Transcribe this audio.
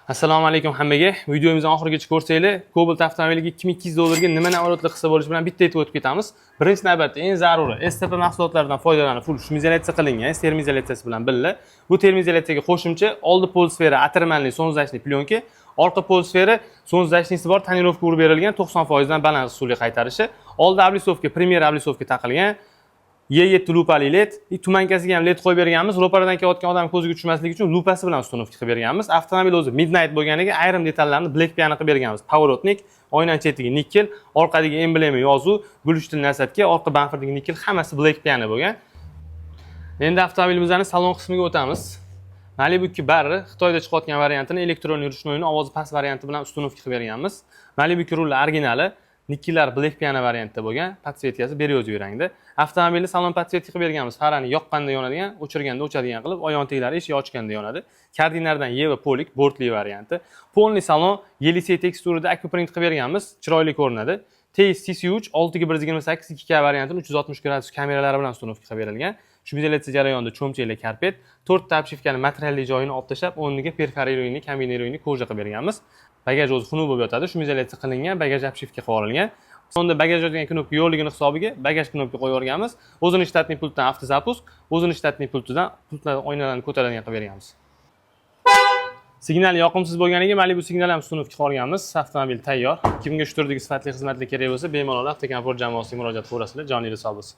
Assalomu alaykum hammaga. Videomizni oxirigacha ko'rsanglar, Cobalt avtomobiliga $2200 nima namoratli qilsa bo'lishi bilan bitta aytib o'tib ketamiz. Birinchi navbatda eng zaruri STP mahsulotlaridan foydalanib, full shumizolyatsiya qilingan, termizolyatsiyasi bilan birga. Bu termizolyatsiyaga qo'shimcha oldi polsfera atirmanli sonzashli plyonka, orqa polsfera sonzashnisi bor tonirovka urib berilgan 90% dan baland suvli qaytarishi, oldi ablisovka, premyer ablisovka taqilgan. Y7 lupali led, tumankasiga ham led qo'yib berganmiz. Ro'paradan kelayotgan odam ko'ziga tushmasligi uchun lupasi bilan ustunovka qilib berganmiz. Avtomobil o'zi midnight bo'lganiga ayrim detallarni black piano qilib berganmiz. Pоворotnik, oynaning chetiga nikel, orqadagi emblemi yozuv, gulishtil nasatga, orqa bamferdagi nikel hammasi black piano bo'lgan. Endi avtomobilimizning salon qismiga o'tamiz. Malibu 2 barri Xitoyda chiqayotgan variantini elektron yurishni ovozi past varianti bilan ustunovka qilib berganmiz. Malibu 2 rullar originali. Nikkilar black piano variantda bo'lgan, podsvetkasi beryozuv rangda. Avtomobilni salon podsvetka qilib berganmiz. Farani yoqqanda yonadigan, o'chirganda o'chadigan qilib, oyoq teglari eshik ochganda yonadi. Kardinardan Eva Polik bortli varianti. Polni salon Yelisey teksturida akuprint qilib berganmiz, chiroyli ko'rinadi. TS CC3 6x128 2K variantini 360 gradus kameralari bilan ustunovka qilib berilgan. Shumizolyatsiya jarayonida cho'mchakli karpet, 4 ta obshivkani materialli joyini olib tashlab, o'rniga perforiruyni, kombiniruyni koja qilib berganmiz. Bagaj o'zi xunuk bo'lib yotadi, shumizolyatsiya qilingan, bagaj obshivka qilib olingan. Sonda bagaj yotgan knopka yo'qligini hisobiga bagaj knopka qo'yib yuborganmiz. O'zini shtatniy pultdan avtozapusk, o'zini shtatniy pultidan oynalarni ko'taradigan qilib berganmiz. Signal yoqimsiz bo'lganiga Malibu signal ham ustunovka qilib olganmiz. Avtomobil tayyor. Kimga shu turdagi sifatli xizmatlar kerak bo'lsa, bemalol Avtokomfort jamoasiga murojaat qilasizlar. Joningiz sog' bo'lsin.